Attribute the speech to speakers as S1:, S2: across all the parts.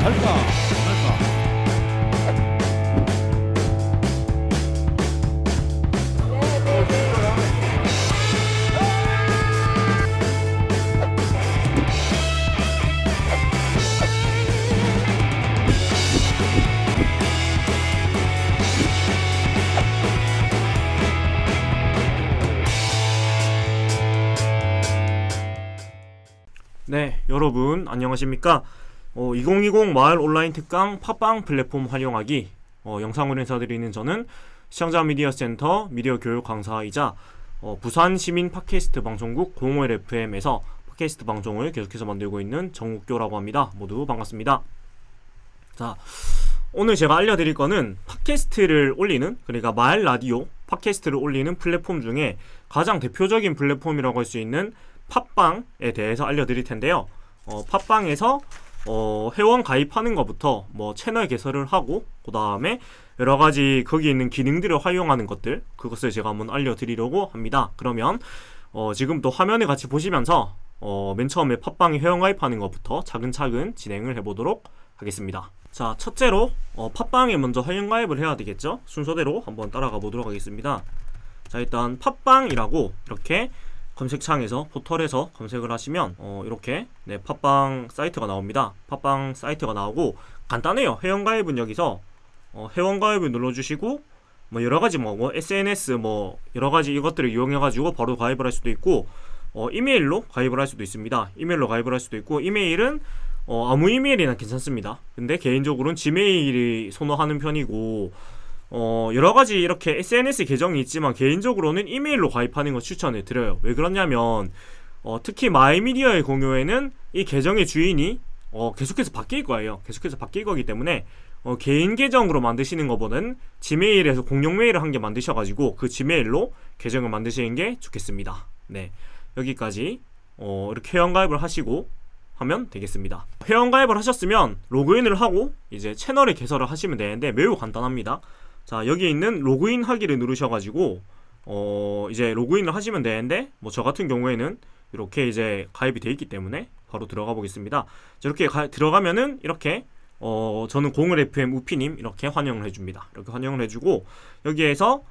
S1: 갈까 말까.
S2: 네, 여러분 안녕하십니까? 2020 마을 온라인 특강 팟빵 플랫폼 활용하기 영상을 인사드리는 저는 시청자 미디어 센터 미디어 교육 강사이자 부산 시민 팟캐스트 방송국 05FM에서 팟캐스트 방송을 계속해서 만들고 있는 정욱교라고 합니다. 모두 반갑습니다. 자, 오늘 제가 알려드릴 거는 팟캐스트를 올리는, 그러니까 마을 라디오 팟캐스트를 올리는 플랫폼 중에 가장 대표적인 플랫폼이라고 할 수 있는 팟빵에 대해서 알려드릴 텐데요. 팟빵에서 회원 가입하는 것부터 뭐 채널 개설을 하고, 그 다음에 여러가지 거기 있는 기능들을 활용하는 것들, 그것을 제가 한번 알려드리려고 합니다. 그러면 지금부터 화면을 같이 보시면서 맨 처음에 팟빵에 회원 가입하는 것부터 차근차근 진행을 해보도록 하겠습니다. 자, 첫째로 팟빵에 먼저 회원 가입을 해야 되겠죠? 순서대로 한번 따라가 보도록 하겠습니다. 자, 일단 팟빵이라고 이렇게 검색창에서 포털에서 검색을 하시면 이렇게 팟빵 사이트가 나옵니다. 팟빵 사이트가 나오고 간단해요. 회원가입은 여기서 회원가입을 눌러주시고 뭐 여러가지 뭐 SNS 뭐 여러가지 이것들을 이용해가지고 바로 가입을 할 수도 있고 이메일로 가입을 할 수도 있습니다. 이메일로 가입을 할 수도 있고, 이메일은 아무 이메일이나 괜찮습니다. 근데 개인적으로는 지메일이 선호하는 편이고, 여러가지 이렇게 SNS 계정이 있지만 개인적으로는 이메일로 가입하는 거 추천을 드려요. 왜 그러냐면 특히 마이미디어의 경우에는 이 계정의 주인이 계속해서 바뀔 거예요. 계속해서 바뀔 거기 때문에 개인 계정으로 만드시는 것보다는 지메일에서 공용 메일을 한 개 만드셔가지고 그 지메일로 계정을 만드시는 게 좋겠습니다. 네, 여기까지 이렇게 회원가입을 하시고 하면 되겠습니다. 회원가입을 하셨으면 로그인을 하고 이제 채널을 개설을 하시면 되는데 매우 간단합니다. 자, 여기 있는 로그인 하기를 누르셔가지고 이제 로그인을 하시면 되는데, 뭐 저 같은 경우에는 이렇게 이제 가입이 되어 있기 때문에 바로 들어가 보겠습니다. 자, 이렇게 들어가면은 이렇게 저는 05FM 우피님 이렇게 환영을 해줍니다. 이렇게 환영을 해주고, 여기에서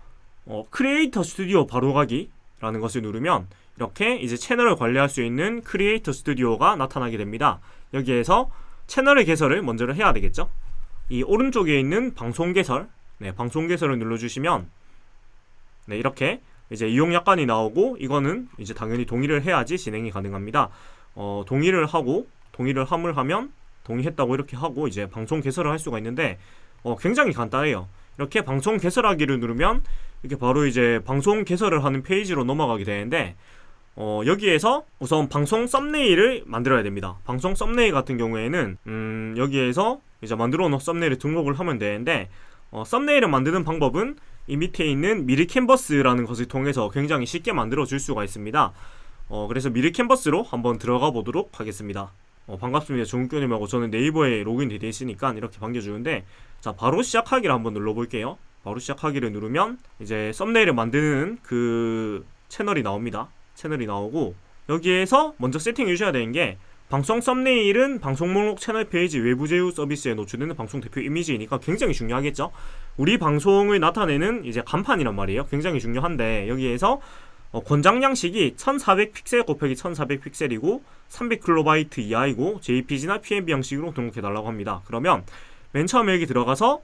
S2: 크리에이터 스튜디오 바로 가기라는 것을 누르면 이렇게 이제 채널을 관리할 수 있는 크리에이터 스튜디오가 나타나게 됩니다. 여기에서 채널의 개설을 먼저 해야 되겠죠. 이 오른쪽에 있는 방송 개설, 방송 개설을 눌러주시면 이렇게 이제 이용 약관이 나오고, 이거는 이제 당연히 동의를 해야지 진행이 가능합니다. 동의를 하면 동의했다고 이렇게 하고 이제 방송 개설을 할 수가 있는데 굉장히 간단해요. 이렇게 방송 개설하기를 누르면 이렇게 바로 이제 방송 개설을 하는 페이지로 넘어가게 되는데, 여기에서 우선 방송 썸네일을 만들어야 됩니다. 방송 썸네일 같은 경우에는 여기에서 이제 만들어 놓은 썸네일을 등록을 하면 되는데, 썸네일을 만드는 방법은 이 밑에 있는 미리 캔버스라는 것을 통해서 굉장히 쉽게 만들어 줄 수가 있습니다. 그래서 미리 캔버스로 한번 들어가 보도록 하겠습니다. 반갑습니다. 정욱교님하고 저는 네이버에 로그인 되어 있으니까 이렇게 반겨주는데, 자, 바로 시작하기를 한번 눌러볼게요. 바로 시작하기를 누르면 이제 썸네일을 만드는 그 채널이 나옵니다. 채널이 나오고, 여기에서 먼저 세팅해 주셔야 되는 게, 방송 썸네일은 방송 목록 채널 페이지 외부 제휴 서비스에 노출되는 방송 대표 이미지이니까 굉장히 중요하겠죠. 우리 방송을 나타내는 이제 간판이란 말이에요. 굉장히 중요한데, 여기에서 권장 양식이 1400픽셀 곱하기 1400픽셀이고 300KB 이하이고 JPG나 PNG 양식으로 등록해 달라고 합니다. 그러면 맨 처음에 여기 들어가서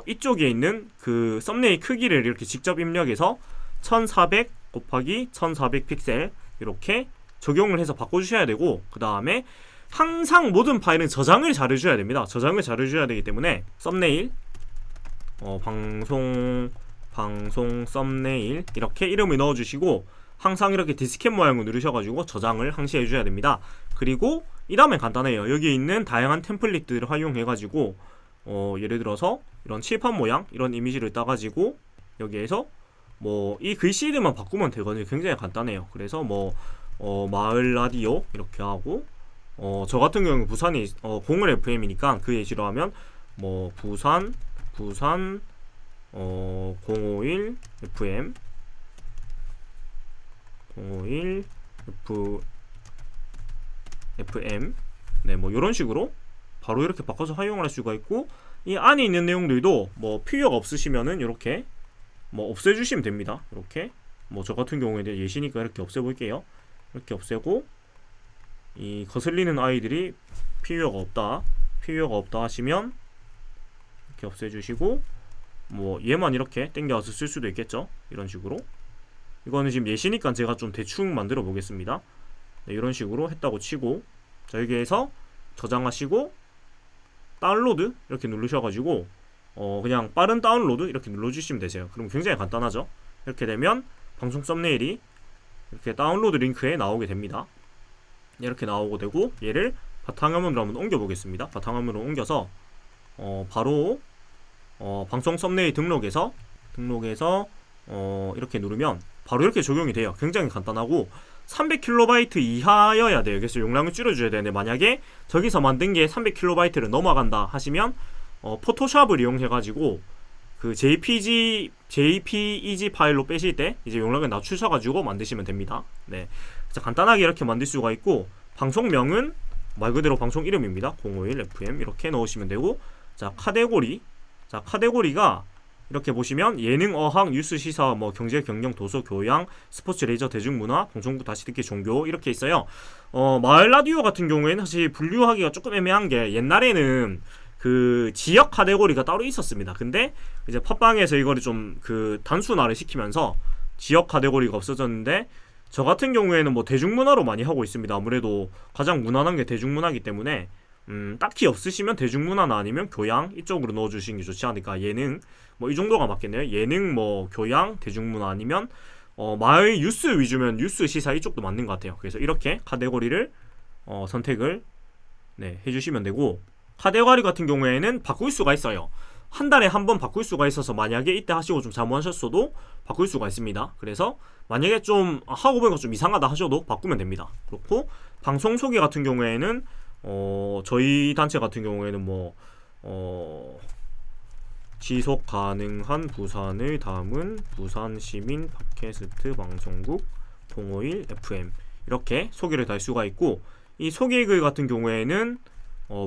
S2: 이쪽에 있는 그 썸네일 크기를 이렇게 직접 입력해서 1400 곱하기 1400픽셀 이렇게 적용을 해서 바꿔주셔야 되고, 그 다음에 항상 모든 파일은 저장을 잘 해줘야 됩니다. 저장을 잘 해줘야 되기 때문에 썸네일 방송 썸네일 이렇게 이름을 넣어주시고, 항상 이렇게 디스켓 모양을 누르셔가지고 저장을 항시 해줘야 됩니다. 그리고 이 다음에 간단해요. 여기 있는 다양한 템플릿들을 활용해가지고 예를 들어서 이런 칠판 모양 이런 이미지를 따가지고 여기에서 뭐 이 글씨들만 바꾸면 되거든요. 굉장히 간단해요. 그래서 뭐 마을 라디오 이렇게 하고, 저 같은 경우는 부산이 01FM이니까 그 예시로 하면 뭐 부산 051 FM 051 FM 네, 뭐 이런 식으로 바로 이렇게 바꿔서 활용을 할 수가 있고, 이 안에 있는 내용들도 뭐 필요가 없으시면은 이렇게 뭐 없애주시면 됩니다. 이렇게 뭐 저 같은 경우에는 예시니까 이렇게 없애볼게요. 이렇게 없애고, 이 거슬리는 아이들이 필요가 없다 하시면 이렇게 없애주시고, 뭐 얘만 이렇게 땡겨서 쓸 수도 있겠죠. 이런 식으로. 이거는 지금 예시니까 제가 좀 대충 만들어 보겠습니다. 네, 이런 식으로 했다고 치고, 자 여기에서 저장하시고 다운로드 이렇게 누르셔가지고 그냥 빠른 다운로드 이렇게 눌러주시면 되세요. 그럼 굉장히 간단하죠. 이렇게 되면 방송 썸네일이 이렇게 다운로드 링크에 나오게 됩니다. 이렇게 나오고 되고, 얘를 바탕화면으로 한번 옮겨 보겠습니다. 바탕화면으로 옮겨서 바로 방송 썸네일 등록에서 이렇게 누르면 바로 이렇게 적용이 돼요. 굉장히 간단하고 300KB 이하여야 돼요. 그래서 용량을 줄여줘야 되는데, 만약에 저기서 만든 게 300KB를 넘어간다 하시면 포토샵을 이용해가지고 그 JPEG 파일로 빼실 때 이제 용량을 낮추셔가지고 만드시면 됩니다. 네, 자, 간단하게 이렇게 만들 수가 있고, 방송명은 말 그대로 방송 이름입니다. 051 FM 이렇게 넣으시면 되고, 자 카테고리가 이렇게 보시면 예능, 어학, 뉴스, 시사, 뭐 경제, 경영, 도서, 교양, 스포츠, 레저, 대중문화, 방송국, 다시 듣기, 종교 이렇게 있어요. 마을 라디오 같은 경우에는 사실 분류하기가 조금 애매한 게, 옛날에는 그 지역 카테고리가 따로 있었습니다. 근데 이제 팟빵에서 이거를 좀 그 단순화를 시키면서 지역 카테고리가 없어졌는데, 저 같은 경우에는 뭐 대중문화로 많이 하고 있습니다. 아무래도 가장 무난한 게 대중문화이기 때문에 딱히 없으시면 대중문화나 아니면 교양 이쪽으로 넣어주시는 게 좋지 않을까. 예능 뭐 이 정도가 맞겠네요. 예능, 뭐 교양, 대중문화 아니면 마을 뉴스 위주면 뉴스, 시사 이쪽도 맞는 것 같아요. 그래서 이렇게 카테고리를 선택을 해주시면 되고, 카테고리 같은 경우에는 바꿀 수가 있어요. 한 달에 한 번 바꿀 수가 있어서 만약에 이때 하시고 좀 잘못하셨어도 바꿀 수가 있습니다. 그래서 만약에 좀 하고 보니까 좀 이상하다 하셔도 바꾸면 됩니다. 그렇고, 방송 소개 같은 경우에는 저희 단체 같은 경우에는 뭐 지속 가능한 부산을 담은 부산시민 팟캐스트 방송국 051 FM 이렇게 소개를 달 수가 있고, 이 소개글 같은 경우에는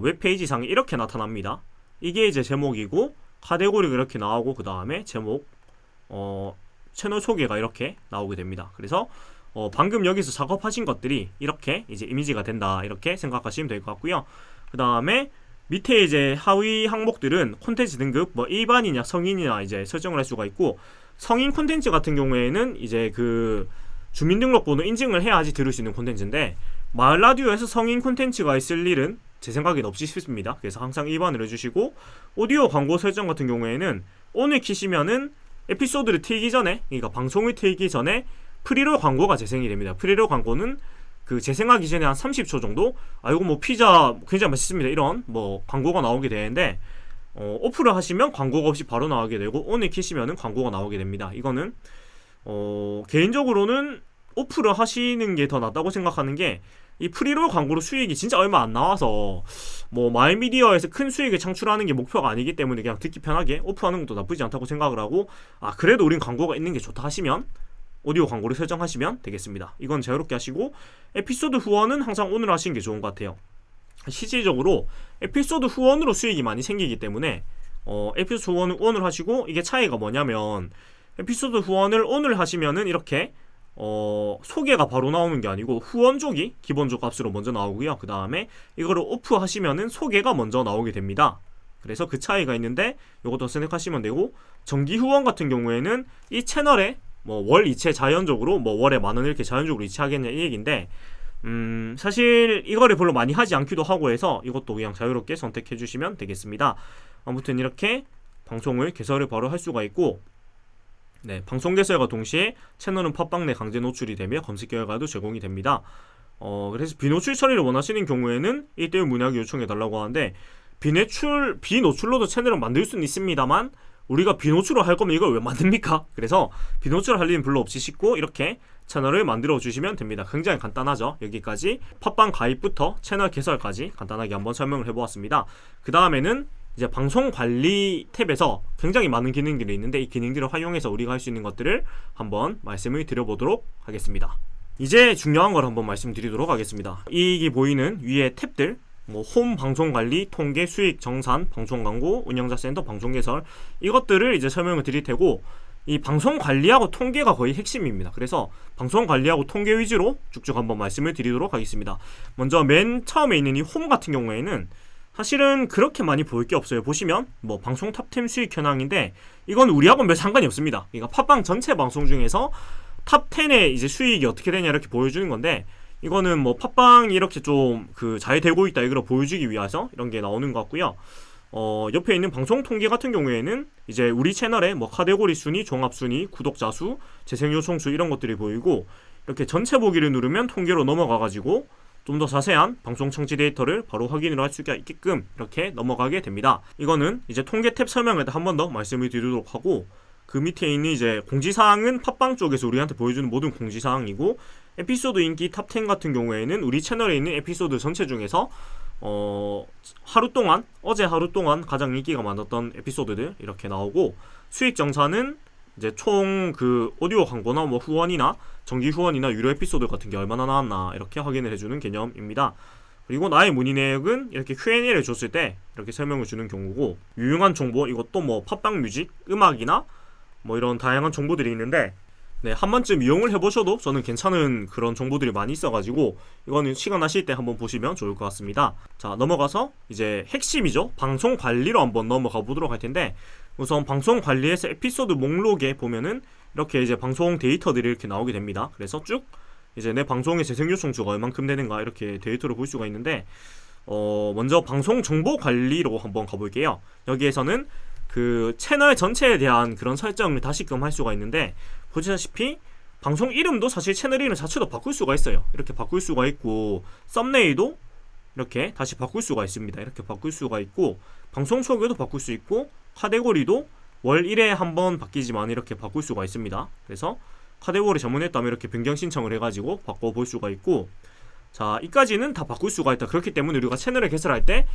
S2: 웹페이지 상에 이렇게 나타납니다. 이게 이제 제목이고, 카테고리가 이렇게 나오고, 그 다음에 제목, 채널 소개가 이렇게 나오게 됩니다. 그래서 방금 여기서 작업하신 것들이 이렇게 이제 이미지가 된다, 이렇게 생각하시면 될 것 같고요. 그 다음에 밑에 이제 하위 항목들은 콘텐츠 등급, 뭐 일반이냐 성인이냐 이제 설정을 할 수가 있고, 성인 콘텐츠 같은 경우에는 이제 그 주민등록번호 인증을 해야지 들을 수 있는 콘텐츠인데, 마을 라디오에서 성인 콘텐츠가 있을 일은 제 생각엔 없이 싶습니다. 그래서 항상 1번을 해주시고, 오디오 광고 설정 같은 경우에는 오늘 키시면은 에피소드를 틀기 전에, 그러니까 방송을 틀기 전에 프리롤 광고가 재생이 됩니다. 프리롤 광고는 그 재생하기 전에 한 30초 정도, 이거 뭐 피자 굉장히 맛있습니다, 이런 뭐 광고가 나오게 되는데, 오프를 하시면 광고가 없이 바로 나오게 되고, 오늘 키시면은 광고가 나오게 됩니다. 이거는 개인적으로는 오프를 하시는 게 더 낫다고 생각하는 게, 이 프리롤 광고로 수익이 진짜 얼마 안 나와서 뭐 마이미디어에서 큰 수익을 창출하는 게 목표가 아니기 때문에 그냥 듣기 편하게 오프하는 것도 나쁘지 않다고 생각을 하고, 그래도 우린 광고가 있는 게 좋다 하시면 오디오 광고를 설정하시면 되겠습니다. 이건 자유롭게 하시고, 에피소드 후원은 항상 오늘 하시는 게 좋은 것 같아요. 실질적으로 에피소드 후원으로 수익이 많이 생기기 때문에 에피소드 후원을 오늘 하시고, 이게 차이가 뭐냐면, 에피소드 후원을 오늘 하시면은 이렇게 소개가 바로 나오는 게 아니고 후원 쪽이 기본적 값으로 먼저 나오고요. 그 다음에 이거를 오프 하시면은 소개가 먼저 나오게 됩니다. 그래서 그 차이가 있는데 이것도 선택하시면 되고, 정기 후원 같은 경우에는 이 채널에 뭐 월 이체 자연적으로 뭐 월에 10,000원 이렇게 자연적으로 이체하겠냐 이 얘기인데, 사실 이거를 별로 많이 하지 않기도 하고 해서 이것도 그냥 자유롭게 선택해 주시면 되겠습니다. 아무튼 이렇게 방송을 개설을 바로 할 수가 있고, 방송 개설과 동시에 채널은 팟빵 내 강제 노출이 되며 검색 결과도 제공이 됩니다. 그래서 비노출 처리를 원하시는 경우에는 1대1 문의하기 요청해 달라고 하는데, 비노출로도 채널을 만들 수는 있습니다만, 우리가 비노출을 할 거면 이걸 왜 만듭니까? 그래서 비노출을 할 일은 별로 없이 쉽고 이렇게 채널을 만들어 주시면 됩니다. 굉장히 간단하죠. 여기까지 팟빵 가입부터 채널 개설까지 간단하게 한번 설명을 해보았습니다. 그 다음에는 이제 방송 관리 탭에서 굉장히 많은 기능들이 있는데, 이 기능들을 활용해서 우리가 할 수 있는 것들을 한번 말씀을 드려보도록 하겠습니다. 이제 중요한 걸 한번 말씀드리도록 하겠습니다. 이게 보이는 위에 탭들, 뭐 홈 방송 관리, 통계, 수익, 정산, 방송 광고, 운영자 센터, 방송 개설 이것들을 이제 설명을 드릴 테고 이 방송 관리하고 통계가 거의 핵심입니다. 그래서 방송 관리하고 통계 위주로 쭉쭉 한번 말씀을 드리도록 하겠습니다. 먼저 맨 처음에 있는 이 홈 같은 경우에는 사실은 그렇게 많이 보일 게 없어요. 보시면 뭐 방송 탑10 수익 현황인데 이건 우리하고는 별 상관이 없습니다. 그러니까 팟빵 전체 방송 중에서 탑10의 이제 수익이 어떻게 되냐 이렇게 보여주는 건데 이거는 뭐 팟빵이 이렇게 좀 그 잘 되고 있다 이걸 보여주기 위해서 이런 게 나오는 것 같고요. 옆에 있는 방송 통계 같은 경우에는 이제 우리 채널에 뭐 카테고리 순위, 종합 순위, 구독자 수, 재생 요청 수 이런 것들이 보이고 이렇게 전체 보기를 누르면 통계로 넘어가 가지고 좀 더 자세한 방송 청취 데이터를 바로 확인을 할 수가 있게끔 이렇게 넘어가게 됩니다. 이거는 이제 통계 탭 설명을 한 번 더 말씀을 드리도록 하고 그 밑에 있는 이제 공지사항은 팟빵 쪽에서 우리한테 보여주는 모든 공지사항이고 에피소드 인기 탑10 같은 경우에는 우리 채널에 있는 에피소드 전체 중에서 하루 동안 어제 하루 동안 가장 인기가 많았던 에피소드들 이렇게 나오고 수익 정산은 이제 총 그 오디오 광고나 뭐 후원이나 정기 후원이나 유료 에피소드 같은 게 얼마나 나왔나 이렇게 확인을 해주는 개념입니다. 그리고 나의 문의 내역은 이렇게 Q&A를 줬을 때 이렇게 설명을 주는 경우고 유용한 정보 이것도 뭐 팟빵 뮤직, 음악이나 뭐 이런 다양한 정보들이 있는데 네, 한 번쯤 이용을 해보셔도 저는 괜찮은 그런 정보들이 많이 있어가지고 이거는 시간 나실 때 한번 보시면 좋을 것 같습니다. 자, 넘어가서 이제 핵심이죠. 방송 관리로 한번 넘어가 보도록 할 텐데 우선 방송 관리에서 에피소드 목록에 보면은 이렇게 이제 방송 데이터들이 이렇게 나오게 됩니다. 그래서 쭉 이제 내 방송의 재생 요청수가 얼만큼 되는가 이렇게 데이터를 볼 수가 있는데 먼저 방송 정보 관리로 한번 가볼게요. 여기에서는 그 채널 전체에 대한 그런 설정을 다시금 할 수가 있는데 보시다시피 방송 이름도 사실 채널 이름 자체도 바꿀 수가 있어요. 이렇게 바꿀 수가 있고 썸네일도 이렇게 다시 바꿀 수가 있습니다. 이렇게 바꿀 수가 있고 방송 소개도 바꿀 수 있고 카테고리도 월 1회 한번 바뀌지만 이렇게 바꿀 수가 있습니다. 그래서 카테고리 잘못했다면 이렇게 변경 신청을 해가지고 바꿔볼 수가 있고 자 이까지는 다 바꿀 수가 있다. 그렇기 때문에 우리가 채널을 개설할 때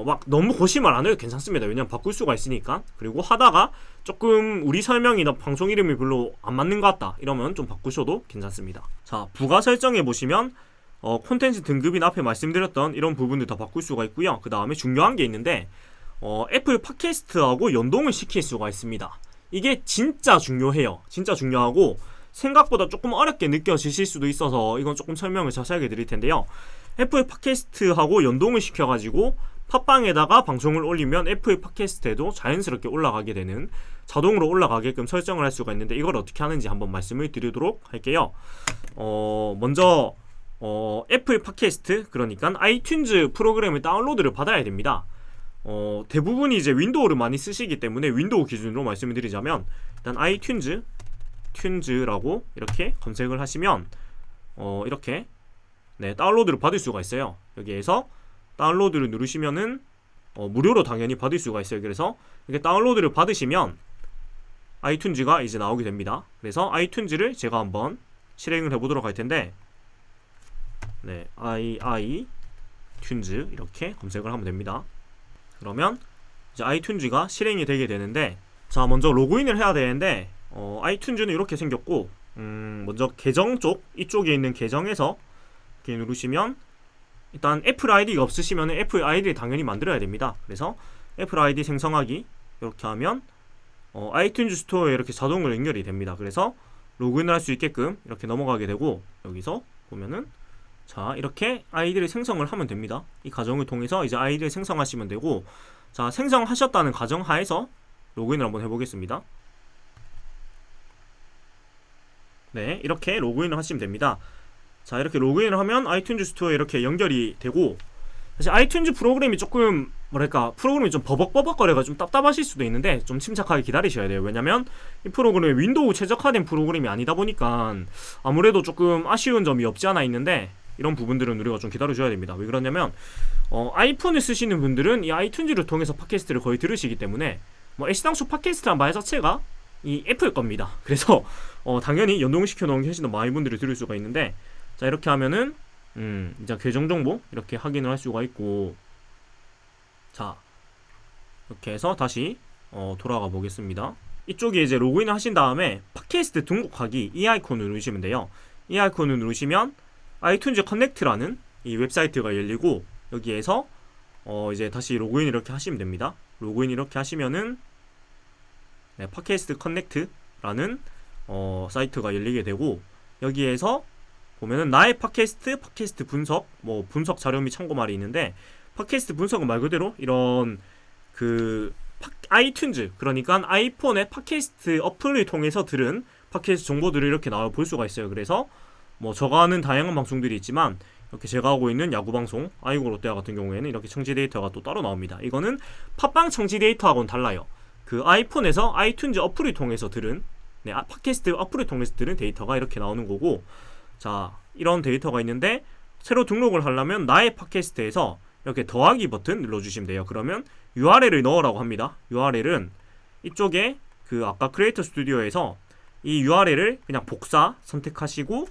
S2: 막 너무 고심을 안 해도 괜찮습니다. 왜냐면 바꿀 수가 있으니까. 그리고 하다가 조금 우리 설명이나 방송 이름이 별로 안 맞는 것 같다 이러면 좀 바꾸셔도 괜찮습니다. 자 부가 설정해 보시면 콘텐츠 등급이나 앞에 말씀드렸던 이런 부분들 다 바꿀 수가 있고요. 그 다음에 중요한 게 있는데 애플 팟캐스트하고 연동을 시킬 수가 있습니다. 이게 진짜 중요해요. 진짜 중요하고 생각보다 조금 어렵게 느껴지실 수도 있어서 이건 조금 설명을 자세하게 드릴 텐데요. 애플 팟캐스트하고 연동을 시켜가지고 팟빵에다가 방송을 올리면 애플 팟캐스트에도 자연스럽게 올라가게 되는 자동으로 올라가게끔 설정을 할 수가 있는데 이걸 어떻게 하는지 한번 말씀을 드리도록 할게요. 먼저 애플 팟캐스트 그러니까 아이튠즈 프로그램을 다운로드를 받아야 됩니다. 대부분이 이제 윈도우를 많이 쓰시기 때문에 윈도우 기준으로 말씀을 드리자면 일단 튠즈라고 이렇게 검색을 하시면 이렇게 네, 다운로드를 받을 수가 있어요. 여기에서 다운로드를 누르시면은 무료로 당연히 받을 수가 있어요. 그래서 이렇게 다운로드를 받으시면 아이튠즈가 이제 나오게 됩니다. 그래서 아이튠즈를 제가 한번 실행을 해보도록 할 텐데 네, 아이튠즈 이렇게 검색을 하면 됩니다. 그러면 이제 아이튠즈가 실행이 되게 되는데 자 먼저 로그인을 해야 되는데 아이튠즈는 이렇게 생겼고 먼저 계정 쪽 이쪽에 있는 계정에서 이렇게 누르시면 일단 애플 아이디가 없으시면 애플 아이디를 당연히 만들어야 됩니다. 그래서 애플 아이디 생성하기 이렇게 하면 아이튠즈 스토어에 이렇게 자동으로 연결이 됩니다. 그래서 로그인을 할 수 있게끔 이렇게 넘어가게 되고 여기서 보면은 자 이렇게 아이디를 생성을 하면 됩니다. 이 과정을 통해서 이제 아이디를 생성하시면 되고 자 생성하셨다는 가정 하에서 로그인을 한번 해보겠습니다. 네 이렇게 로그인을 하시면 됩니다. 자 이렇게 로그인을 하면 아이튠즈 스토어에 이렇게 연결이 되고 사실 아이튠즈 프로그램이 조금 뭐랄까 프로그램이 좀 버벅버벅거려가 좀 답답하실 수도 있는데 좀 침착하게 기다리셔야 돼요. 왜냐면 이 프로그램이 윈도우 최적화된 프로그램이 아니다 보니까 아무래도 조금 아쉬운 점이 없지 않아 있는데 이런 부분들은 우리가 좀 기다려줘야 됩니다. 왜 그러냐면 아이폰을 쓰시는 분들은 이 아이튠즈를 통해서 팟캐스트를 거의 들으시기 때문에 뭐 애시당초 팟캐스트란 말 자체가 이 애플 겁니다. 그래서 당연히 연동시켜 놓은 게 훨씬 더 많은 분들이 들을 수가 있는데 자 이렇게 하면은 이제 계정 정보 이렇게 확인을 할 수가 있고 자 이렇게 해서 다시 돌아가 보겠습니다. 이쪽에 이제 로그인을 하신 다음에 팟캐스트 등록하기 이 아이콘을 누르시면 돼요. 이 아이콘을 누르시면 아이튠즈 커넥트라는 이 웹사이트가 열리고 여기에서 이제 다시 로그인 이렇게 하시면 됩니다. 로그인 이렇게 하시면은 네, 팟캐스트 커넥트라는 사이트가 열리게 되고, 여기에서 보면은 나의 팟캐스트 분석, 뭐 분석 자료 및 참고말이 있는데, 팟캐스트 분석은 말 그대로 이런 그 아이튠즈, 그러니까 아이폰의 팟캐스트 어플을 통해서 들은 팟캐스트 정보들을 이렇게 나와 볼 수가 있어요. 그래서 뭐 저가 하는 다양한 방송들이 있지만, 이렇게 제가 하고 있는 야구 방송 아이고 롯데와 같은 경우에는 이렇게 청취 데이터가 또 따로 나옵니다. 이거는 팟빵 청취 데이터하고는 달라요. 그 아이폰에서 아이튠즈 어플을 통해서 들은, 네, 팟캐스트 어플을 통해서 들은 데이터가 이렇게 나오는 거고, 자, 이런 데이터가 있는데 새로 등록을 하려면 나의 팟캐스트에서 이렇게 더하기 버튼 눌러주시면 돼요. 그러면 URL을 넣으라고 합니다. URL은 이쪽에 그 아까 크리에이터 스튜디오에서 이 URL을 그냥 복사 선택하시고,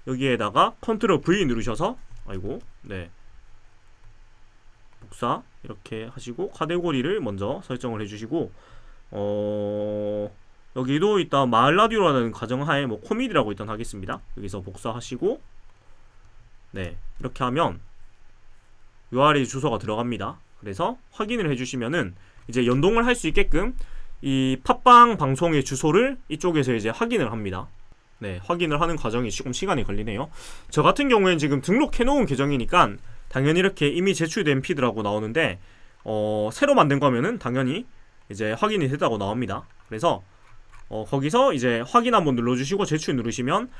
S2: 여기에다가 컨트롤 V 누르셔서 네, 복사 이렇게 하시고 카테고리를 먼저 설정을 해주시고, 여기도 일단 마을라디오라는 가정하에 뭐 코미디라고 일단 하겠습니다. 여기서 복사하시고, 네, 이렇게 하면 URL 주소가 들어갑니다. 그래서 확인을 해주시면은 이제 연동을 할 수 있게끔 이 팟빵 방송의 주소를 이쪽에서 이제 확인을 합니다. 네, 확인을 하는 과정이 조금 시간이 걸리네요. 저 같은 경우에는 지금 등록해 놓은 계정이니까 당연히 이렇게 이미 제출된 피드라고 나오는데, 새로 만든 거면은 당연히 이제 확인이 됐다고 나옵니다. 그래서 거기서 이제 확인 한번 눌러주시고 제출 누르시면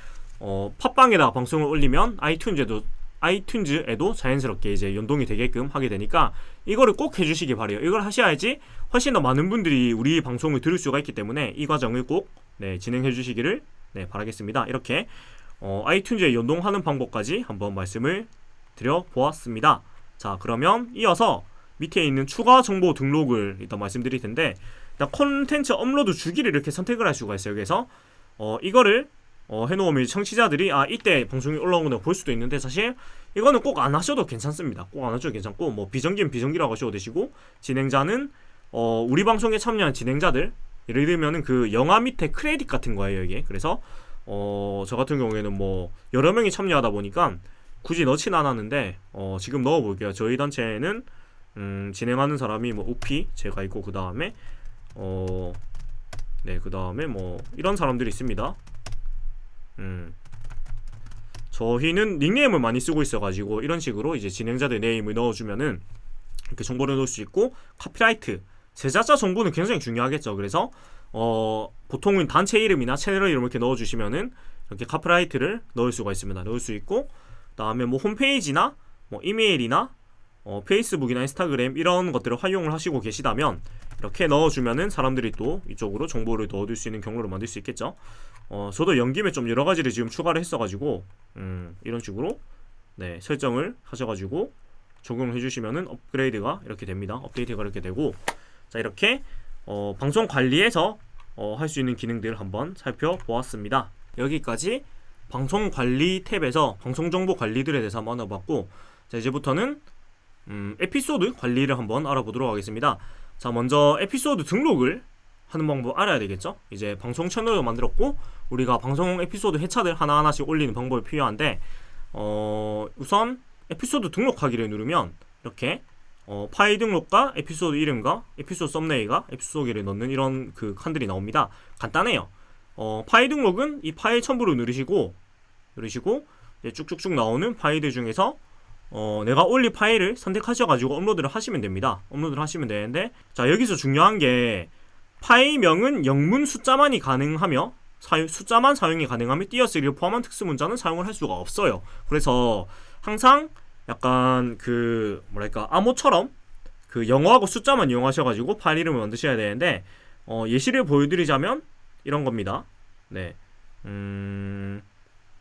S2: 팟빵에다가 방송을 올리면 아이튠즈에도 자연스럽게 이제 연동이 되게끔 하게 되니까 이거를 꼭 해주시기 바래요. 이걸 하셔야지 훨씬 더 많은 분들이 우리 방송을 들을 수가 있기 때문에 이 과정을 꼭 네, 진행해 주시기를 네, 바라겠습니다. 이렇게 아이튠즈에 연동하는 방법까지 한번 말씀을 드려보았습니다. 자, 그러면 이어서 밑에 있는 추가 정보 등록을 일단 말씀드릴 텐데, 일단 콘텐츠 업로드 주기를 이렇게 선택을 할 수가 있어요. 그래서 이거를 해놓으면 청취자들이 이때 방송이 올라오는 걸 볼 수도 있는데, 사실 이거는 꼭 안 하셔도 괜찮습니다. 꼭 안 하셔도 괜찮고, 뭐 비정기는 비정기라고 하셔도 되시고, 진행자는 우리 방송에 참여한 진행자들, 예를 들면은 그 영화 밑에 크레딧 같은 거예요, 이게. 그래서 저 같은 경우에는 뭐 여러 명이 참여하다 보니까 굳이 넣진 않았는데 지금 넣어볼게요. 저희 단체에는 진행하는 사람이 뭐 우피 제가 있고, 그 다음에 네, 그 다음에 뭐 이런 사람들이 있습니다. 저희는 닉네임을 많이 쓰고 있어가지고 이런 식으로 이제 진행자들 네임을 넣어주면은 이렇게 정보를 넣을 수 있고, 카피라이트 제작자 정보는 굉장히 중요하겠죠. 그래서 보통은 단체 이름이나 채널 이름 이렇게 넣어주시면은 이렇게 카피라이트를 넣을 수가 있습니다. 넣을 수 있고, 그 다음에 뭐 홈페이지나 뭐 이메일이나 페이스북이나 인스타그램 이런 것들을 활용을 하시고 계시다면 이렇게 넣어주면은 사람들이 또 이쪽으로 정보를 더 얻을 수 있는 경로를 만들 수 있겠죠. 저도 연김에 좀 여러 가지를 지금 추가를 했어가지고 이런 식으로 네, 설정을 하셔가지고 적용을 해주시면은 업그레이드가 이렇게 됩니다. 업데이트가 이렇게 되고, 자, 이렇게 방송 관리에서 할 수 있는 기능들을 한번 살펴보았습니다. 여기까지 방송 관리 탭에서 방송 정보 관리들에 대해서 한번 알아봤고, 자, 이제부터는 에피소드 관리를 한번 알아보도록 하겠습니다. 자, 먼저 에피소드 등록을 하는 방법 알아야 되겠죠? 이제 방송 채널을 만들었고 우리가 방송 에피소드 회차들 하나하나씩 올리는 방법이 필요한데, 우선 에피소드 등록하기를 누르면 이렇게 파일 등록과 에피소드 이름과 에피소드 썸네일과 에피소드 소개를 넣는 이런 그 칸들이 나옵니다. 간단해요. 파일 등록은 이 파일 첨부를 누르시고 이제 쭉쭉쭉 나오는 파일들 중에서 내가 올릴 파일을 선택하셔가지고 업로드를 하시면 됩니다. 업로드를 하시면 되는데, 자, 여기서 중요한 게 파일명은 영문 숫자만이 가능하며 숫자만 사용이 가능하며 띄어쓰기를 포함한 특수문자는 사용을 할 수가 없어요. 그래서 항상 약간 그 뭐랄까 암호처럼 그 영어하고 숫자만 이용하셔가지고 파일 이름을 만드셔야 되는데, 예시를 보여드리자면 이런 겁니다. 네,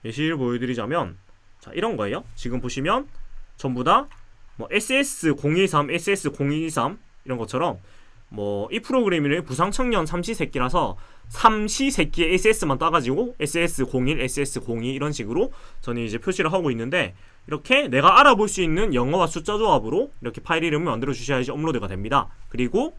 S2: 예시를 보여드리자면 자, 이런 거예요. 지금 보시면 전부 다 뭐 SS013, SS0223 이런 것처럼 뭐 이 프로그램이 부상청년 삼시세끼라서 삼시세끼의 SS만 따가지고 SS01, SS02 이런 식으로 저는 이제 표시를 하고 있는데, 이렇게 내가 알아볼 수 있는 영어와 숫자 조합으로 이렇게 파일 이름을 만들어 주셔야지 업로드가 됩니다. 그리고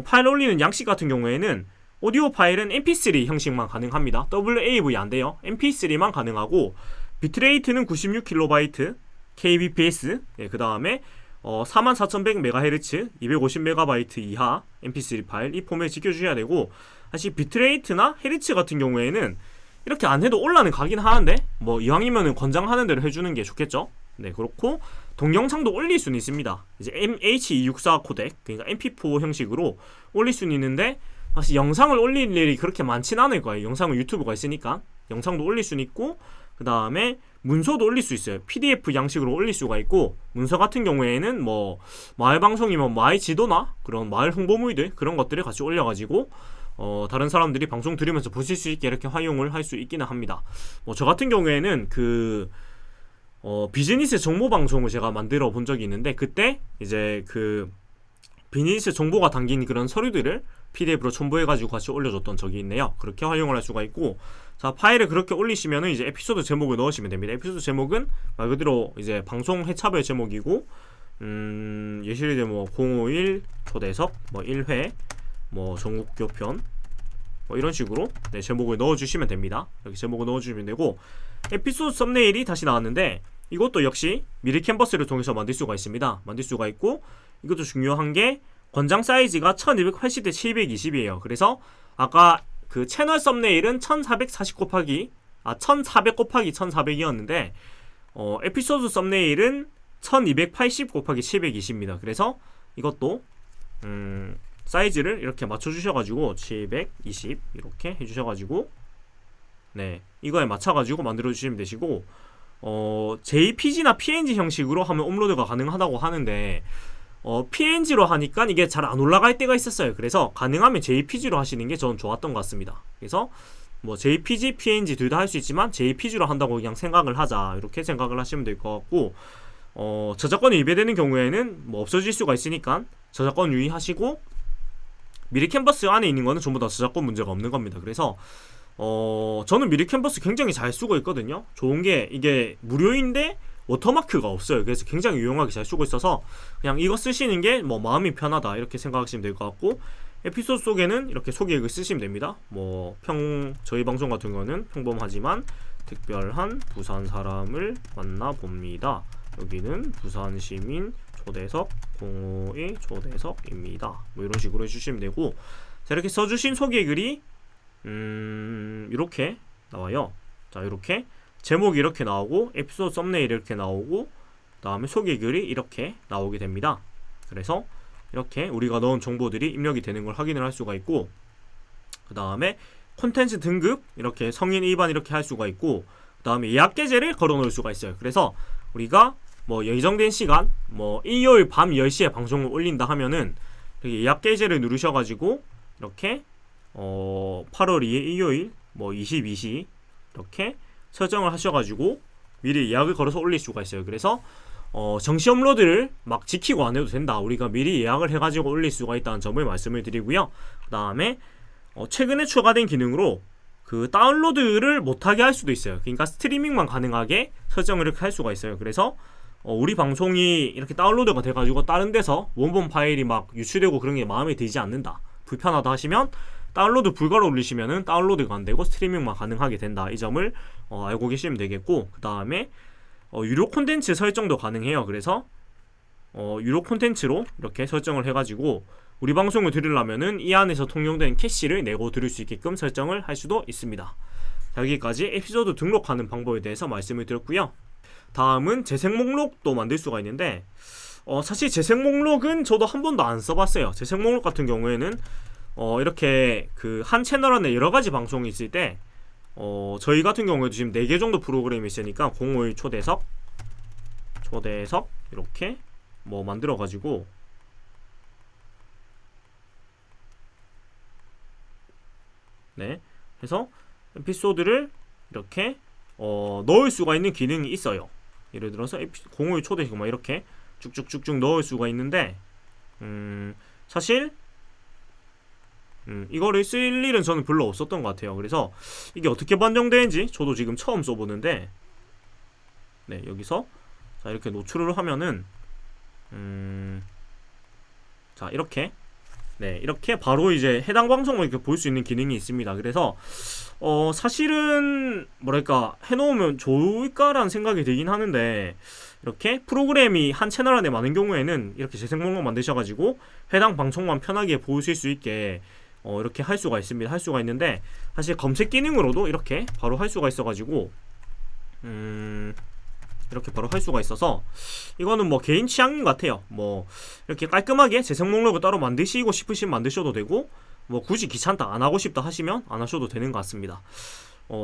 S2: 파일 올리는 양식 같은 경우에는 오디오 파일은 mp3 형식만 가능합니다. WAV 안 돼요. mp3만 가능하고, 비트레이트는 96KB, kbps, 그 다음에 44,100MHz 250MB 이하 mp3 파일 이 포맷 지켜주셔야 되고, 사실 비트레이트나 헤르츠 같은 경우에는 이렇게 안 해도 올라는 가긴 하는데 뭐 이왕이면은 권장하는 대로 해주는 게 좋겠죠. 네, 그렇고 동영상도 올릴 수는 있습니다. 이제 H264 코덱, 그러니까 MP4 형식으로 올릴 수는 있는데, 사실 영상을 올릴 일이 그렇게 많진 않을 거예요. 영상은 유튜브가 있으니까 영상도 올릴 수는 있고, 그 다음에 문서도 올릴 수 있어요. PDF 양식으로 올릴 수가 있고, 문서 같은 경우에는 뭐 마을 방송이면 마을 지도나 그런 마을 홍보물들 그런 것들을 같이 올려가지고 다른 사람들이 방송 들으면서 보실 수 있게 이렇게 활용을 할 수 있기는 합니다. 뭐 저 같은 경우에는 그 비즈니스 정보 방송을 제가 만들어 본 적이 있는데, 그때 이제 그 비즈니스 정보가 담긴 그런 서류들을 PDF로 첨부해가지고 같이 올려줬던 적이 있네요. 그렇게 활용을 할 수가 있고, 자, 파일을 그렇게 올리시면은 이제 에피소드 제목을 넣으시면 됩니다. 에피소드 제목은 말 그대로 이제 방송 회차별 제목이고, 예시를 뭐 051 초대석 뭐 1회 뭐 전국교편 뭐 이런 식으로 네, 제목을 넣어주시면 됩니다. 이렇게 제목을 넣어주시면 되고, 에피소드 썸네일이 다시 나왔는데 이것도 역시 미리 캔버스를 통해서 만들 수가 있습니다. 만들 수가 있고, 이것도 중요한 게 권장 사이즈가 1280대 720이에요. 그래서 아까 그 채널 썸네일은 1440 곱하기 1400 곱하기 1400이었는데 에피소드 썸네일은 1280 곱하기 720입니다. 그래서 이것도 사이즈를 이렇게 맞춰주셔가지고 720 이렇게 해주셔가지고 네, 이거에 맞춰가지고 만들어주시면 되시고, JPG나 PNG 형식으로 하면 업로드가 가능하다고 하는데 PNG로 하니까 이게 잘 안 올라갈 때가 있었어요. 그래서 가능하면 JPG로 하시는 게 저는 좋았던 것 같습니다. 그래서 뭐 JPG, PNG 둘 다 할 수 있지만 JPG로 한다고 그냥 생각을 하자, 이렇게 생각을 하시면 될 것 같고, 저작권이 위배되는 경우에는 뭐 없어질 수가 있으니까 저작권 유의하시고, 미리 캔버스 안에 있는 거는 전부 다 저작권 문제가 없는 겁니다. 그래서 저는 미리 캔버스 굉장히 잘 쓰고 있거든요. 좋은 게 이게 무료인데 워터마크가 없어요. 그래서 굉장히 유용하게 잘 쓰고 있어서 그냥 이거 쓰시는 게 뭐 마음이 편하다 이렇게 생각하시면 될 것 같고, 에피소드 속에는 이렇게 소개글 쓰시면 됩니다. 뭐 저희 방송 같은 경우는 평범하지만 특별한 부산 사람을 만나봅니다. 여기는 부산 시민 초대석 052 초대석입니다. 뭐 이런 식으로 해주시면 되고, 자, 이렇게 써주신 소개글이 이렇게 나와요. 자, 이렇게 제목이 이렇게 나오고 에피소드 썸네일이 이렇게 나오고 그 다음에 소개글이 이렇게 나오게 됩니다. 그래서 이렇게 우리가 넣은 정보들이 입력이 되는 걸 확인을 할 수가 있고, 그 다음에 콘텐츠 등급 이렇게 성인 일반 이렇게 할 수가 있고, 그 다음에 예약 게재를 걸어 놓을 수가 있어요. 그래서 우리가 뭐 예정된 시간 뭐 일요일 밤 10시에 방송을 올린다 하면은 이렇게 예약 게재를 누르셔가지고 이렇게 8월 2일 일요일 뭐 22시 이렇게 설정을 하셔가지고 미리 예약을 걸어서 올릴 수가 있어요. 그래서 정시 업로드를 막 지키고 안 해도 된다, 우리가 미리 예약을 해가지고 올릴 수가 있다는 점을 말씀을 드리고요. 그 다음에 최근에 추가된 기능으로 그 다운로드를 못하게 할 수도 있어요. 그러니까 스트리밍만 가능하게 설정을 이렇게 할 수가 있어요. 그래서 우리 방송이 이렇게 다운로드가 돼가지고 다른 데서 원본 파일이 막 유출되고 그런 게 마음에 들지 않는다, 불편하다 하시면 다운로드 불가로 올리시면은 다운로드가 안 되고 스트리밍만 가능하게 된다, 이 점을 알고 계시면 되겠고, 그 다음에 유료 콘텐츠 설정도 가능해요. 그래서 유료 콘텐츠로 이렇게 설정을 해가지고 우리 방송을 들으려면은 이 안에서 통용된 캐시를 내고 들을 수 있게끔 설정을 할 수도 있습니다. 자, 여기까지 에피소드 등록하는 방법에 대해서 말씀을 드렸고요. 다음은 재생 목록도 만들 수가 있는데 사실 재생 목록은 저도 한 번도 안 써봤어요. 재생 목록 같은 경우에는 이렇게 그 한 채널 안에 여러가지 방송이 있을 때 저희 같은 경우에도 지금 4개 정도 프로그램이 있으니까 051 초대석 이렇게 뭐 만들어 가지고 네, 해서 에피소드를 이렇게 넣을 수가 있는 기능이 있어요. 예를 들어서 051 초대석 막 이렇게 쭉쭉쭉쭉 넣을 수가 있는데 사실 이거를 쓸 일은 저는 별로 없었던 것 같아요. 그래서 이게 어떻게 반영되는지 저도 지금 처음 써보는데, 네, 여기서 자 이렇게 노출을 하면은 자 이렇게 네, 이렇게 바로 이제 해당 방송을 이렇게 볼 수 있는 기능이 있습니다. 그래서 사실은 뭐랄까 해놓으면 좋을까라는 생각이 들긴 하는데, 이렇게 프로그램이 한 채널 안에 많은 경우에는 이렇게 재생 목록 만드셔가지고 해당 방송만 편하게 보실 수 있게 이렇게 할 수가 있습니다. 할 수가 있는데, 사실 검색 기능으로도 이렇게 바로 할 수가 있어가지고 이렇게 바로 할 수가 있어서 이거는 뭐 개인 취향인 것 같아요. 뭐 이렇게 깔끔하게 재생 목록을 따로 만드시고 싶으시면 만드셔도 되고, 뭐 굳이 귀찮다 안 하고 싶다 하시면 안 하셔도 되는 것 같습니다.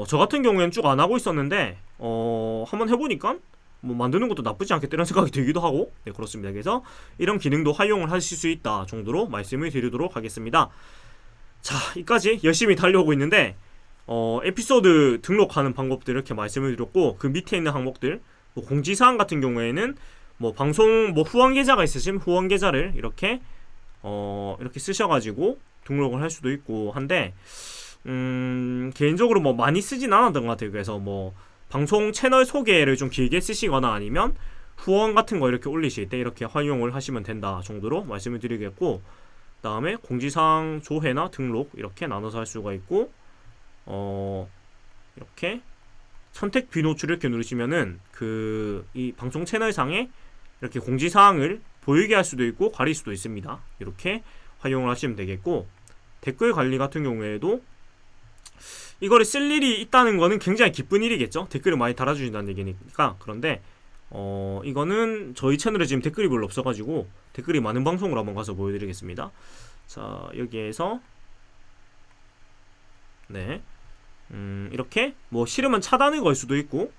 S2: 저 같은 경우에는 쭉 안 하고 있었는데 한번 해보니까 뭐 만드는 것도 나쁘지 않겠다 이런 생각이 들기도 하고, 네, 그렇습니다. 그래서 이런 기능도 활용을 하실 수 있다 정도로 말씀을 드리도록 하겠습니다. 자, 이까지 열심히 달려오고 있는데 에피소드 등록하는 방법들 이렇게 말씀을 드렸고, 그 밑에 있는 항목들 뭐 공지사항 같은 경우에는 뭐 방송 뭐 후원 계좌가 있으시면 후원 계좌를 이렇게 이렇게 쓰셔가지고 등록을 할 수도 있고 한데, 개인적으로 뭐 많이 쓰진 않았던 것 같아요. 그래서 뭐 방송 채널 소개를 좀 길게 쓰시거나 아니면 후원 같은 거 이렇게 올리실 때 이렇게 활용을 하시면 된다 정도로 말씀을 드리겠고, 그 다음에 공지사항 조회나 등록 이렇게 나눠서 할 수가 있고, 이렇게 선택 비노출 이렇게 누르시면은 이 방송 채널상에 이렇게 공지사항을 보이게 할 수도 있고 가릴 수도 있습니다. 이렇게 활용을 하시면 되겠고, 댓글 관리 같은 경우에도 이거를 쓸 일이 있다는 거는 굉장히 기쁜 일이겠죠. 댓글을 많이 달아주신다는 얘기니까. 그런데 이거는 저희 채널에 지금 댓글이 별로 없어가지고 댓글이 많은 방송으로 한번 가서 보여드리겠습니다. 자, 여기에서 네, 이렇게 뭐 싫으면 차단을 걸 수도 있고,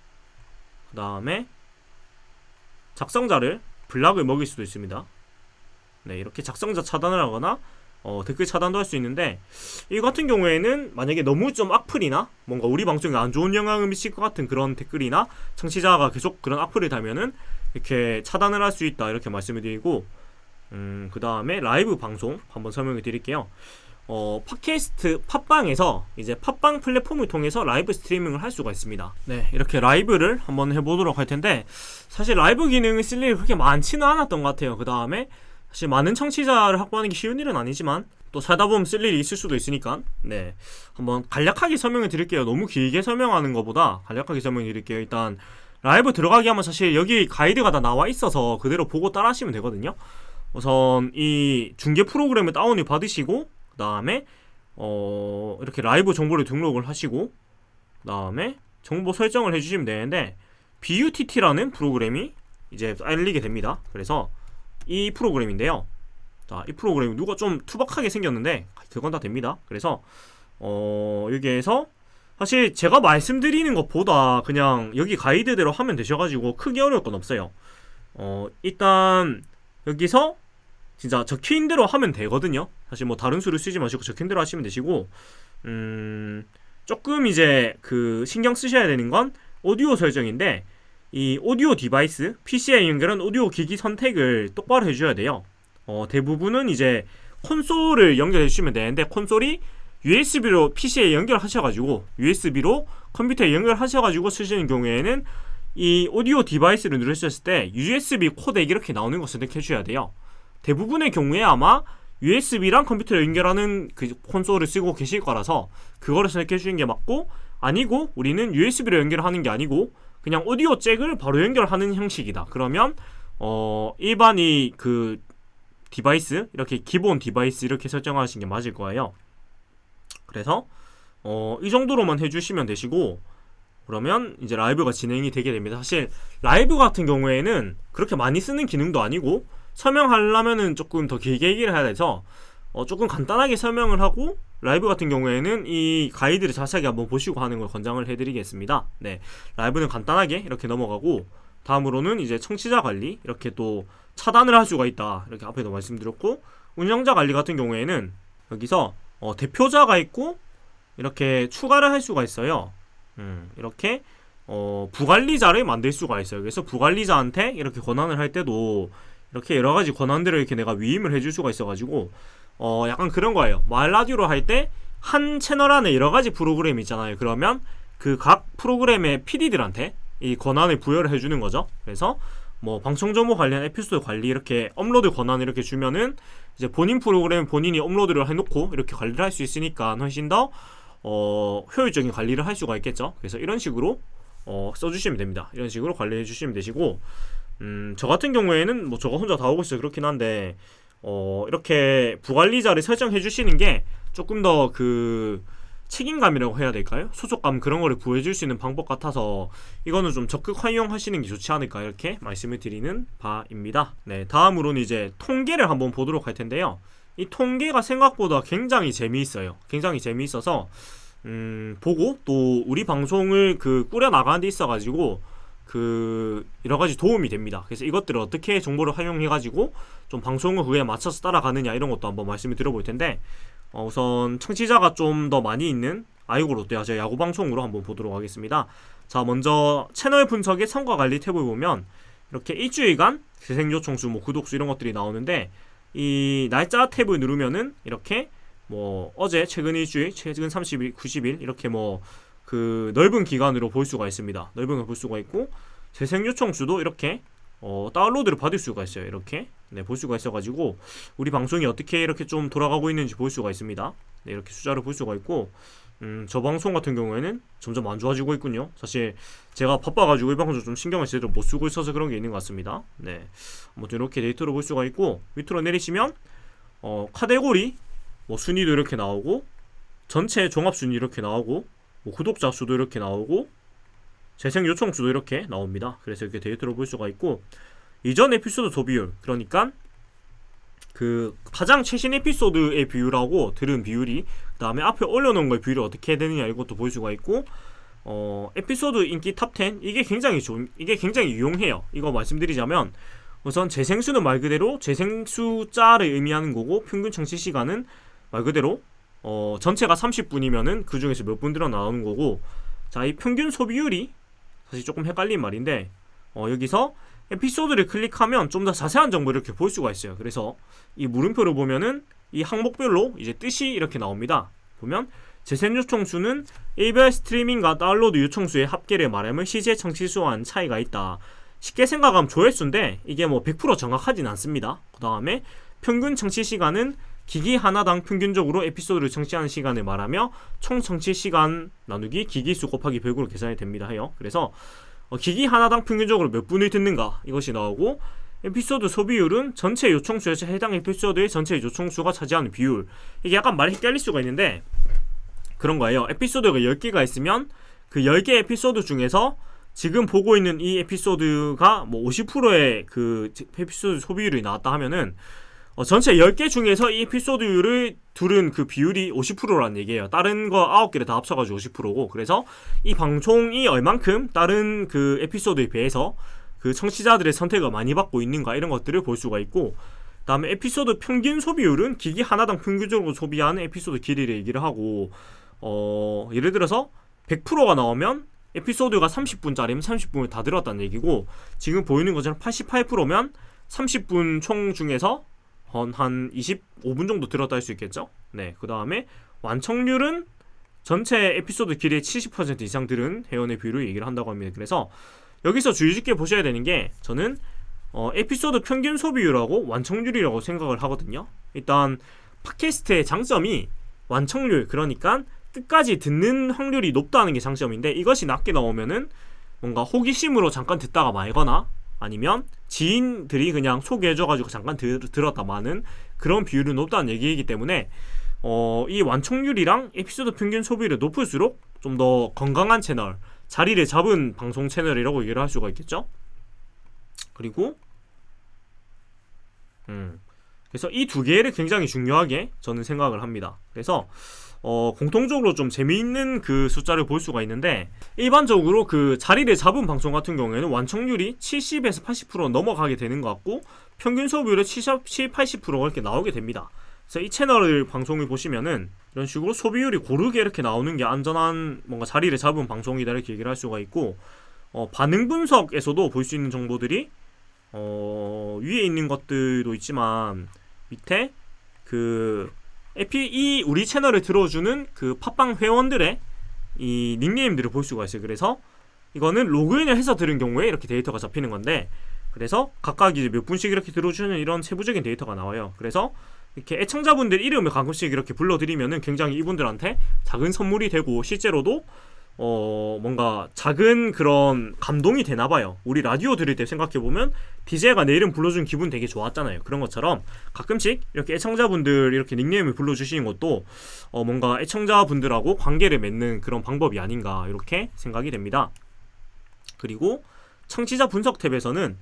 S2: 그 다음에 작성자를 블락을 먹일 수도 있습니다. 네, 이렇게 작성자 차단을 하거나 댓글 차단도 할 수 있는데, 이 같은 경우에는 만약에 너무 좀 악플이나 뭔가 우리 방송에 안 좋은 영향을 미칠 것 같은 그런 댓글이나 청취자가 계속 그런 악플을 달면은 이렇게 차단을 할 수 있다 이렇게 말씀을 드리고, 그 다음에 라이브 방송 한번 설명을 드릴게요. 팟캐스트 팟빵에서 이제 팟빵 플랫폼을 통해서 라이브 스트리밍을 할 수가 있습니다. 네, 이렇게 라이브를 한번 해보도록 할 텐데, 사실 라이브 기능을 쓸 일이 그렇게 많지는 않았던 것 같아요. 그 다음에 사실 많은 청취자를 확보하는 게 쉬운 일은 아니지만 또 살다 보면 쓸 일이 있을 수도 있으니까, 네, 한번 간략하게 설명을 드릴게요. 너무 길게 설명하는 것보다 간략하게 설명을 드릴게요. 일단 라이브 들어가기 하면 사실 여기 가이드가 다 나와 있어서 그대로 보고 따라 하시면 되거든요. 우선 이 중계 프로그램을 다운을 받으시고, 그 다음에 이렇게 라이브 정보를 등록을 하시고, 그 다음에 정보 설정을 해주시면 되는데, BUTT라는 프로그램이 이제 알리게 됩니다. 그래서 이 프로그램인데요. 자, 이 프로그램이 누가 좀 투박하게 생겼는데 그건 다 됩니다. 그래서 여기에서 사실 제가 말씀드리는 것보다 그냥 여기 가이드대로 하면 되셔가지고 크게 어려울 건 없어요. 일단 여기서 진짜 적힌 대로 하면 되거든요. 사실 뭐 다른 수를 쓰지 마시고 적힌 대로 하시면 되시고, 조금 이제 신경 쓰셔야 되는 건 오디오 설정인데, 이 오디오 디바이스, PC에 연결한 오디오 기기 선택을 똑바로 해줘야 돼요. 대부분은 이제 콘솔을 연결해 주시면 되는데, 콘솔이 USB로 PC에 연결하셔가지고 USB로 컴퓨터에 연결하셔가지고 쓰시는 경우에는 이 오디오 디바이스를 누르셨을 때 USB 코덱 이렇게 나오는 거 선택해 주셔야 돼요. 대부분의 경우에 아마 USB랑 컴퓨터에 연결하는 그 콘솔을 쓰고 계실 거라서 그거를 선택해 주는 게 맞고, 아니고 우리는 USB로 연결하는 게 아니고 그냥 오디오 잭을 바로 연결하는 형식이다. 그러면 일반 디바이스, 이렇게 기본 디바이스 이렇게 설정하시는 게 맞을 거예요. 그래서 이 정도로만 해주시면 되시고, 그러면 이제 라이브가 진행이 되게 됩니다. 사실 라이브 같은 경우에는 그렇게 많이 쓰는 기능도 아니고, 설명하려면은 조금 더 길게 얘기를 해야 돼서 조금 간단하게 설명을 하고, 라이브 같은 경우에는 이 가이드를 자세하게 한번 보시고 하는 걸 권장을 해드리겠습니다. 네, 라이브는 간단하게 이렇게 넘어가고, 다음으로는 이제 청취자 관리, 이렇게 또 차단을 할 수가 있다 이렇게 앞에도 말씀드렸고, 운영자 관리 같은 경우에는 여기서 대표자가 있고 이렇게 추가를 할 수가 있어요. 이렇게 부관리자를 만들 수가 있어요. 그래서 부관리자한테 이렇게 권한을 할 때도 이렇게 여러가지 권한들을 이렇게 내가 위임을 해줄 수가 있어가지고 약간 그런 거예요. 마을라디오로 할 때 한 채널 안에 여러가지 프로그램이 있잖아요. 그러면 그 각 프로그램의 PD들한테 이 권한을 부여를 해주는 거죠. 그래서 뭐 방청 정보 관련 에피소드 관리 이렇게 업로드 권한을 이렇게 주면은 이제 본인 프로그램 본인이 업로드를 해놓고 이렇게 관리를 할 수 있으니까 훨씬 더 효율적인 관리를 할 수가 있겠죠. 그래서 이런 식으로 써주시면 됩니다. 이런 식으로 관리해 주시면 되시고, 저 같은 경우에는 뭐 저가 혼자 다 하고 있어요. 그렇긴 한데 이렇게 부관리자를 설정해 주시는 게 조금 더 그 책임감이라고 해야 될까요? 소속감 그런 거를 부여해줄 수 있는 방법 같아서 이거는 좀 적극 활용하시는 게 좋지 않을까 이렇게 말씀을 드리는 바입니다. 네, 다음으로는 이제 통계를 한번 보도록 할 텐데요. 이 통계가 생각보다 굉장히 재미있어요. 굉장히 재미있어서 보고 또 우리 방송을 그 꾸려 나가는 데 있어가지고 그 여러가지 도움이 됩니다. 그래서 이것들을 어떻게 정보를 활용해가지고 좀 방송을 그에 맞춰서 따라가느냐 이런 것도 한번 말씀을 드려볼 텐데, 우선 청취자가 좀 더 많이 있는 아이고 롯데야 제 야구 방송으로 한번 보도록 하겠습니다. 자, 먼저 채널 분석의 성과 관리 탭을 보면 이렇게 일주일간 재생 요청수, 뭐 구독수 이런 것들이 나오는데, 이 날짜 탭을 누르면은 이렇게 뭐 어제, 최근 일주일, 최근 30일, 90일 이렇게 뭐 그 넓은 기간으로 볼 수가 있습니다. 넓은 걸 볼 수가 있고, 재생 요청수도 이렇게 다운로드를 받을 수가 있어요. 이렇게 볼 수가 있어가지고 우리 방송이 어떻게 이렇게 좀 돌아가고 있는지 볼 수가 있습니다. 네, 이렇게 숫자를 볼 수가 있고, 저 방송 같은 경우에는 점점 안 좋아지고 있군요. 사실 제가 바빠가지고 이 방송 좀 신경을 제대로 못 쓰고 있어서 그런 게 있는 것 같습니다. 네, 아무튼 이렇게 데이터를 볼 수가 있고, 밑으로 내리시면 카테고리 뭐 순위도 이렇게 나오고, 전체 종합 순위 이렇게 나오고, 뭐 구독자 수도 이렇게 나오고, 재생 요청 수도 이렇게 나옵니다. 그래서 이렇게 데이터를 볼 수가 있고, 이전 에피소드 소비율, 그러니까 그 가장 최신 에피소드의 비율하고 들은 비율이, 그 다음에 앞에 올려놓은 거의 비율이 어떻게 되느냐 이것도 볼 수가 있고, 에피소드 인기 탑10 이게 굉장히 유용해요. 이거 말씀드리자면, 우선 재생수는 말 그대로 재생수자를 의미하는 거고, 평균 청취 시간은 말 그대로 전체가 30분이면은 그 중에서 몇 분 들어 나오는 거고, 자, 이 평균 소비율이 사실 조금 헷갈린 말인데, 여기서 에피소드를 클릭하면 좀 더 자세한 정보를 이렇게 볼 수가 있어요. 그래서 이 물음표를 보면은 이 항목별로 이제 뜻이 이렇게 나옵니다. 보면 재생 요청 수는 일별 스트리밍과 다운로드 요청 수의 합계를 말하면 실제 청취 수와는 차이가 있다. 쉽게 생각하면 조회수인데 이게 뭐 100% 정확하진 않습니다. 그 다음에 평균 청취 시간은 기기 하나당 평균적으로 에피소드를 청취하는 시간을 말하며 총 청취 시간 나누기 기기수 곱하기 100으로 계산이 됩니다 해요. 그래서 기기 하나당 평균적으로 몇 분을 듣는가 이것이 나오고, 에피소드 소비율은 전체 요청수에서 해당 에피소드의 전체 요청수가 차지하는 비율. 이게 약간 말이 헷갈릴 수가 있는데 그런 거예요. 에피소드가 10개가 있으면 그 10개 에피소드 중에서 지금 보고 있는 이 에피소드가 뭐 50%의 그 에피소드 소비율이 나왔다 하면은 전체 10개 중에서 이 에피소드를 들은 그 비율이 50%라는 얘기예요. 다른 거 9개를 다 합쳐가지고 50%고, 그래서 이 방송이 얼만큼 다른 그 에피소드에 비해서 그 청취자들의 선택을 많이 받고 있는가 이런 것들을 볼 수가 있고, 그 다음에 에피소드 평균 소비율은 기기 하나당 평균적으로 소비하는 에피소드 길이를 얘기를 하고, 예를 들어서 100%가 나오면 에피소드가 30분짜리면 30분을 다 들었다는 얘기고, 지금 보이는 것처럼 88%면 30분 총 중에서 한 25분 정도 들었다 할 수 있겠죠. 네, 그 다음에 완청률은 전체 에피소드 길이의 70% 이상 들은 회원의 비율을 얘기를 한다고 합니다. 그래서 여기서 주의 깊게 보셔야 되는 게, 저는 에피소드 평균 소비율하고 완청률이라고 생각을 하거든요. 일단 팟캐스트의 장점이 완청률, 그러니까 끝까지 듣는 확률이 높다는 게 장점인데, 이것이 낮게 나오면은 뭔가 호기심으로 잠깐 듣다가 말거나 아니면 지인들이 그냥 소개해줘가지고 잠깐 들었다 마는 그런 비율이 높다는 얘기이기 때문에 이 완청률이랑 에피소드 평균 소비율이 높을수록 좀 더 건강한 채널, 자리를 잡은 방송 채널이라고 얘기를 할 수가 있겠죠. 그리고 그래서 이 두 개를 굉장히 중요하게 저는 생각을 합니다. 그래서 공통적으로 좀 재미있는 그 숫자를 볼 수가 있는데, 일반적으로 그 자리를 잡은 방송 같은 경우에는 완청률이 70에서 80% 넘어가게 되는 것 같고, 평균 소비율이 70, 80%가 이렇게 나오게 됩니다. 그래서 이 채널을 방송을 보시면은 이런 식으로 소비율이 고르게 이렇게 나오는 게 안전한 뭔가 자리를 잡은 방송이다 이렇게 얘기를 할 수가 있고, 반응 분석에서도 볼 수 있는 정보들이 위에 있는 것들도 있지만 밑에 그 이 우리 채널을 들어주는 그 팟빵 회원들의 이 닉네임들을 볼 수가 있어요. 그래서 이거는 로그인을 해서 들은 경우에 이렇게 데이터가 잡히는 건데, 그래서 각각 이제 몇 분씩 이렇게 들어주는 이런 세부적인 데이터가 나와요. 그래서 이렇게 애청자분들 이름을 가끔씩 이렇게 불러드리면은 굉장히 이분들한테 작은 선물이 되고 실제로도 뭔가 작은 그런 감동이 되나봐요. 우리 라디오 들을 때 생각해보면 DJ가 내 이름 불러준 기분 되게 좋았잖아요. 그런 것처럼 가끔씩 이렇게 애청자분들 이렇게 닉네임을 불러주시는 것도 뭔가 애청자분들하고 관계를 맺는 그런 방법이 아닌가 이렇게 생각이 됩니다. 그리고 청취자 분석 탭에서는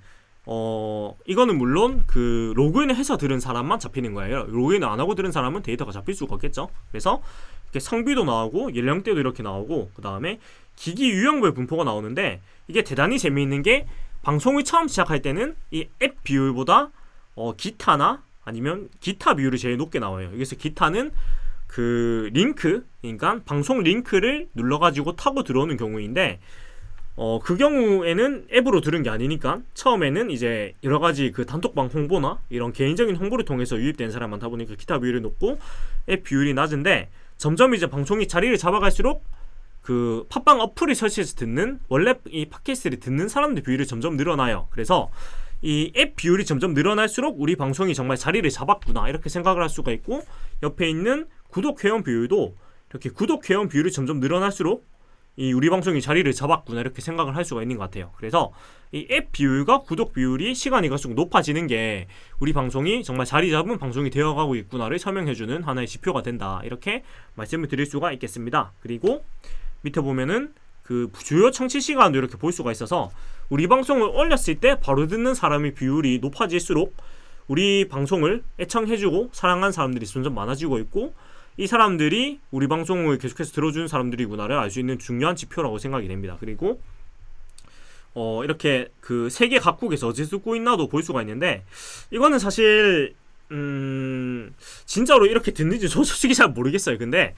S2: 이거는 물론 그 로그인을 해서 들은 사람만 잡히는 거예요. 로그인을 안 하고 들은 사람은 데이터가 잡힐 수가 없겠죠. 그래서 이렇게 성비도 나오고 연령대도 이렇게 나오고 그 다음에 기기 유형별 분포가 나오는데 이게 대단히 재미있는 게 방송을 처음 시작할 때는 이 앱 비율보다 기타나 아니면 기타 비율이 제일 높게 나와요. 그래서 기타는 그 링크, 그러니까 방송 링크를 눌러가지고 타고 들어오는 경우인데 그 경우에는 앱으로 들은 게 아니니까 처음에는 이제 여러가지 그 단톡방 홍보나 이런 개인적인 홍보를 통해서 유입된 사람 많다 보니까 기타 비율이 높고 앱 비율이 낮은데 점점 이제 방송이 자리를 잡아갈수록 그 팟빵 어플을 설치해서 듣는 원래 이 팟캐스트를 듣는 사람들 비율이 점점 늘어나요. 그래서 이 앱 비율이 점점 늘어날수록 우리 방송이 정말 자리를 잡았구나 이렇게 생각을 할 수가 있고 옆에 있는 구독 회원 비율도 이렇게 구독 회원 비율이 점점 늘어날수록 이 우리 방송이 자리를 잡았구나 이렇게 생각을 할 수가 있는 것 같아요. 그래서 이 앱 비율과 구독 비율이 시간이 갈수록 높아지는 게 우리 방송이 정말 자리 잡은 방송이 되어가고 있구나를 설명해주는 하나의 지표가 된다 이렇게 말씀을 드릴 수가 있겠습니다. 그리고 밑에 보면은 그 주요 청취 시간도 이렇게 볼 수가 있어서 우리 방송을 올렸을 때 바로 듣는 사람의 비율이 높아질수록 우리 방송을 애청해주고 사랑하는 사람들이 점점 많아지고 있고 이 사람들이 우리 방송을 계속해서 들어주는 사람들이구나를 알 수 있는 중요한 지표라고 생각이 됩니다. 그리고 이렇게 그 세계 각국에서 어디서 듣고 있나도 볼 수가 있는데 이거는 사실 진짜로 이렇게 듣는지 저 솔직히 잘 모르겠어요. 근데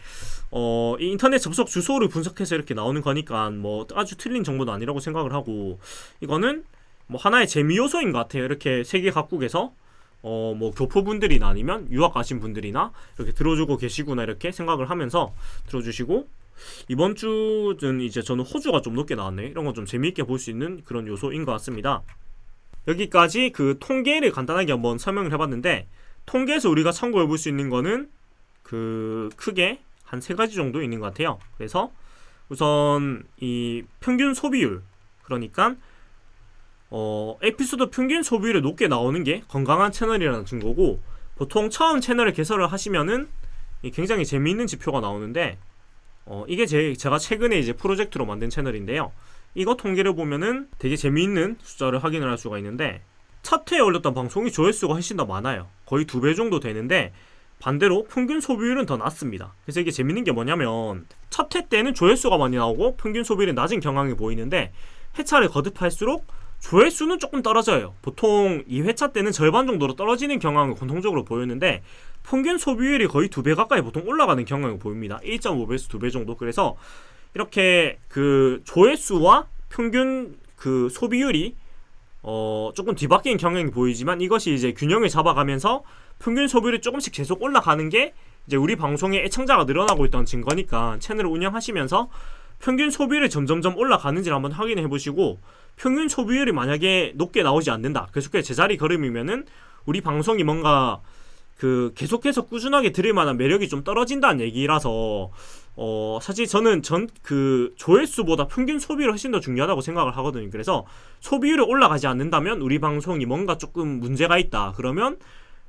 S2: 이 인터넷 접속 주소를 분석해서 이렇게 나오는 거니까 뭐 아주 틀린 정보는 아니라고 생각을 하고 이거는 뭐 하나의 재미 요소인 것 같아요. 이렇게 세계 각국에서 뭐 교포분들이나 아니면 유학 가신 분들이나 이렇게 들어주고 계시구나 이렇게 생각을 하면서 들어주시고 이번 주는 이제 저는 호주가 좀 높게 나왔네. 이런 건 좀 재미있게 볼 수 있는 그런 요소인 것 같습니다. 여기까지 그 통계를 간단하게 한번 설명을 해봤는데 통계에서 우리가 참고해 볼 수 있는 거는 그 크게 한 3가지 정도 있는 것 같아요. 그래서 우선 이 평균 소비율, 그러니까 에피소드 평균 소비율이 높게 나오는 게 건강한 채널이라는 증거고, 보통 처음 채널을 개설을 하시면은 굉장히 재미있는 지표가 나오는데 이게 제가 최근에 이제 프로젝트로 만든 채널인데요. 이거 통계를 보면은 되게 재미있는 숫자를 확인을 할 수가 있는데 첫 회에 올렸던 방송이 조회수가 훨씬 더 많아요. 거의 2배 정도 되는데 반대로 평균 소비율은 더 낮습니다. 그래서 이게 재밌는 게 뭐냐면 첫 회 때는 조회수가 많이 나오고 평균 소비율이 낮은 경향이 보이는데 회차를 거듭할수록 조회수는 조금 떨어져요. 보통 2회차 때는 절반 정도로 떨어지는 경향을 공통적으로 보였는데 평균 소비율이 거의 2배 가까이 보통 올라가는 경향이 보입니다. 1.5배에서 2배 정도. 그래서 이렇게 그 조회수와 평균 그 소비율이 조금 뒤바뀌는 경향이 보이지만 이것이 이제 균형을 잡아가면서 평균 소비율이 조금씩 계속 올라가는 게 이제 우리 방송의 애청자가 늘어나고 있다는 증거니까 채널을 운영하시면서 평균 소비율이 점점점 올라가는지를 한번 확인해 보시고 평균 소비율이 만약에 높게 나오지 않는다, 계속해서 제자리 걸음이면은 우리 방송이 뭔가 그 계속해서 꾸준하게 들을 만한 매력이 좀 떨어진다는 얘기라서 사실 저는 그 조회수보다 평균 소비율이 훨씬 더 중요하다고 생각을 하거든요. 그래서 소비율이 올라가지 않는다면 우리 방송이 뭔가 조금 문제가 있다, 그러면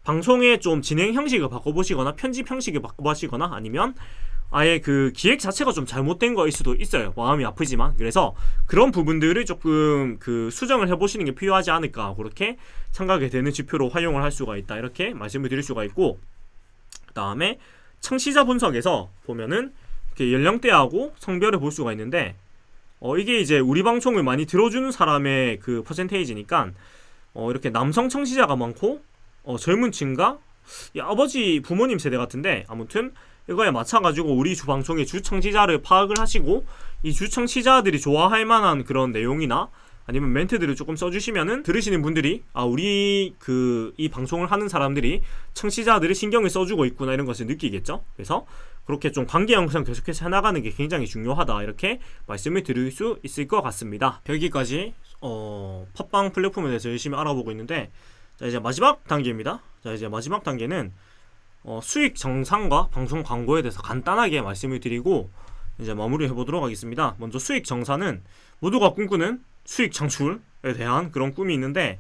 S2: 방송의 좀 진행 형식을 바꿔보시거나 편집 형식을 바꿔보시거나 아니면 아예 그 기획 자체가 좀 잘못된 거일 수도 있어요. 마음이 아프지만. 그래서 그런 부분들을 조금 그 수정을 해보시는 게 필요하지 않을까, 그렇게 생각이 되는 지표로 활용을 할 수가 있다, 이렇게 말씀을 드릴 수가 있고, 그 다음에 청취자 분석에서 보면은 이렇게 연령대하고 성별을 볼 수가 있는데 이게 이제 우리 방송을 많이 들어주는 사람의 그 퍼센테이지니까 이렇게 남성 청취자가 많고 젊은 층과 아버지 부모님 세대 같은데, 아무튼 이거에 맞춰가지고 우리 주 방송의 주 청취자를 파악을 하시고 이 주 청취자들이 좋아할 만한 그런 내용이나 아니면 멘트들을 조금 써주시면은 들으시는 분들이 우리 이 방송을 하는 사람들이 청취자들이 신경을 써주고 있구나, 이런 것을 느끼겠죠. 그래서 그렇게 좀 관계 영상 계속해서 해나가는 게 굉장히 중요하다, 이렇게 말씀을 드릴 수 있을 것 같습니다. 여기까지 팟빵 플랫폼에 대해서 열심히 알아보고 있는데, 자, 이제 마지막 단계입니다. 자, 이제 마지막 단계는 수익 정산과 방송 광고에 대해서 간단하게 말씀을 드리고 이제 마무리 해보도록 하겠습니다. 먼저 수익 정산은 모두가 꿈꾸는 수익 창출에 대한 그런 꿈이 있는데,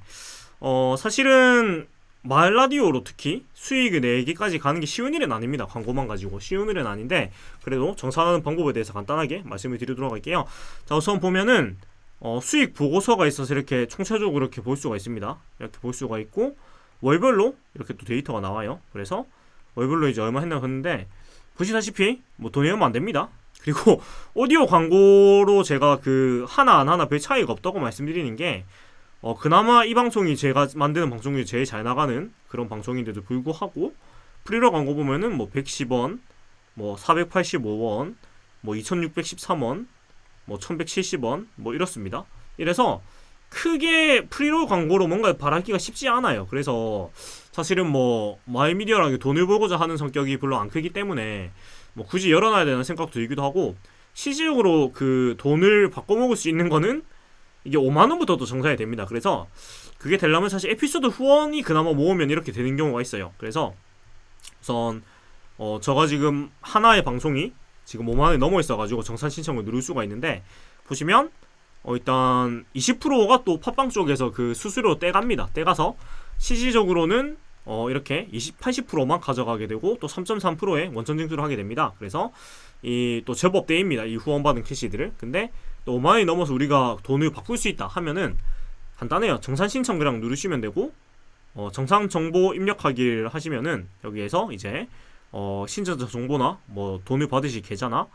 S2: 사실은 마을 라디오로 특히 수익을 내기까지 가는 게 쉬운 일은 아닙니다. 광고만 가지고 쉬운 일은 아닌데, 그래도 정산하는 방법에 대해서 간단하게 말씀을 드리도록 할게요. 자, 우선 보면은 수익 보고서가 있어서 이렇게 총체적으로 이렇게 볼 수가 있습니다. 이렇게 볼 수가 있고, 월별로 이렇게 또 데이터가 나와요. 그래서 월별로 이제 얼마 했나 했는데, 보시다시피 뭐 돈이 얼마 안 됩니다. 그리고 오디오 광고로 제가 그 하나 별 차이가 없다고 말씀드리는 게, 그나마 이 방송이 제가 만드는 방송 중에 제일 잘 나가는 그런 방송인데도 불구하고, 프리로 광고 보면은 뭐 110원, 뭐 485원, 뭐 2613원, 뭐 1170원, 뭐 이렇습니다. 이래서 크게 프리로 광고로 뭔가 바라기가 쉽지 않아요. 그래서 사실은 뭐 마이미디어라는 게 돈을 벌고자 하는 성격이 별로 안 크기 때문에 뭐 굳이 열어놔야 되는 생각도 들기도 하고, 실질적으로 그 돈을 바꿔먹을 수 있는 거는 이게 5만원부터도 정산이 됩니다. 그래서 그게 되려면 사실 에피소드 후원이 그나마 모으면 이렇게 되는 경우가 있어요. 그래서 우선 저가 지금 하나의 방송이 지금 5만원이 넘어 있어가지고 정산 신청을 누를 수가 있는데, 보시면 일단 20%가 또 팟빵 쪽에서 그 수수료 떼갑니다. 떼가서 실질적으로는 이렇게 80%만 가져가게 되고, 또 3.3%의 원천 징수를 하게 됩니다. 그래서 이 또 제법 떼입니다. 이 후원받은 캐시들을. 근데 또 5만원이 넘어서 우리가 돈을 바꿀 수 있다 하면은 간단해요. 정산 신청 그냥 누르시면 되고, 정상 정보 입력하기를 하시면은 여기에서 이제 신청자 정보나 뭐 돈을 받으실 계좌나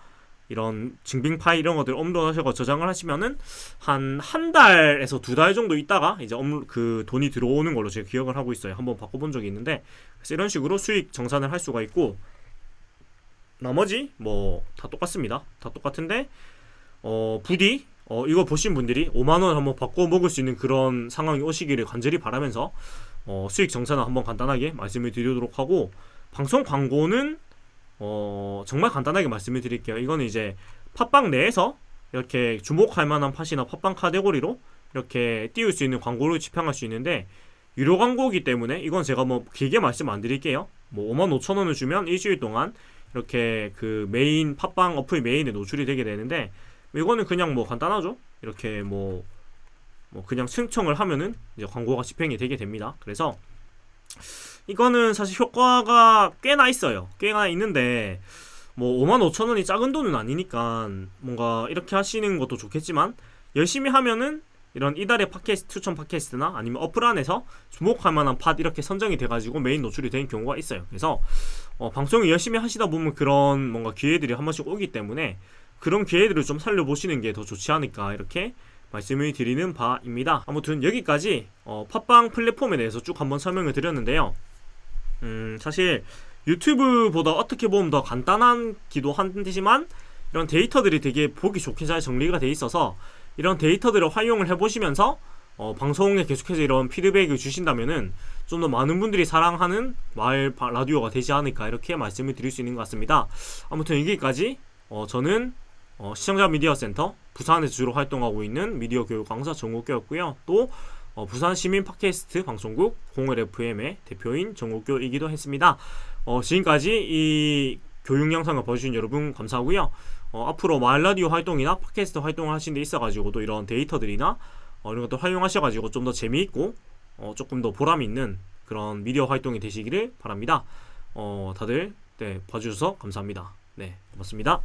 S2: 이런 증빙 파일 이런 것들 업로드하셔서 저장을 하시면은 한 달에서 2달 정도 있다가 이제 그 돈이 들어오는 걸로 제가 기억을 하고 있어요. 한번 바꿔본 적이 있는데, 그래서 이런 식으로 수익 정산을 할 수가 있고, 나머지 뭐 다 똑같습니다. 다 똑같은데 부디 이거 보신 분들이 5만원 한번 바꿔 먹을 수 있는 그런 상황이 오시기를 간절히 바라면서 수익 정산을 한번 간단하게 말씀을 드리도록 하고, 방송 광고는 정말 간단하게 말씀을 드릴게요. 이거는 이제 팟빵 내에서 이렇게 주목할 만한 팟이나 팟빵 카테고리로 이렇게 띄울 수 있는 광고를 집행할 수 있는데, 유료 광고이기 때문에 이건 제가 뭐 길게 말씀 안 드릴게요. 뭐 55,000원을 주면 일주일 동안 이렇게 그 메인 팟빵 어플 메인에 노출이 되게 되는데, 이거는 그냥 뭐 간단하죠. 이렇게 뭐 그냥 신청을 하면은 이제 광고가 집행이 되게 됩니다. 그래서 이거는 사실 효과가 꽤나 있어요. 꽤나 있는데, 뭐 55,000원이 작은 돈은 아니니까 뭔가 이렇게 하시는 것도 좋겠지만, 열심히 하면은 이런 이달의 팟캐스트 추천 팟캐스트나 아니면 어플 안에서 주목할 만한 팟 이렇게 선정이 돼가지고 메인 노출이 되는 경우가 있어요. 그래서 방송을 열심히 하시다 보면 그런 뭔가 기회들이 한 번씩 오기 때문에, 그런 기회들을 좀 살려보시는 게 더 좋지 않을까 이렇게 말씀을 드리는 바입니다. 아무튼 여기까지 팟빵 플랫폼에 대해서 쭉 한번 설명을 드렸는데요. 사실 유튜브보다 어떻게 보면 더 간단하기도 한지만, 이런 데이터들이 되게 보기 좋게 잘 정리가 돼 있어서 이런 데이터들을 활용을 해보시면서 방송에 계속해서 이런 피드백을 주신다면은 좀 더 많은 분들이 사랑하는 마을 라디오가 되지 않을까 이렇게 말씀을 드릴 수 있는 것 같습니다. 아무튼 여기까지 저는 시청자 미디어 센터 부산에서 주로 활동하고 있는 미디어 교육 강사 정옥교였고요. 또 부산 시민 팟캐스트 방송국 01FM의 대표인 정옥교이기도 했습니다. 지금까지 이 교육 영상을 봐주신 여러분 감사하고요. 앞으로 마을 라디오 활동이나 팟캐스트 활동을 하신 데 있어가지고 또 이런 데이터들이나 이런 것들 활용하셔가지고 좀 더 재미있고 조금 더 보람 있는 그런 미디어 활동이 되시기를 바랍니다. 다들 봐주셔서 감사합니다. 네, 고맙습니다.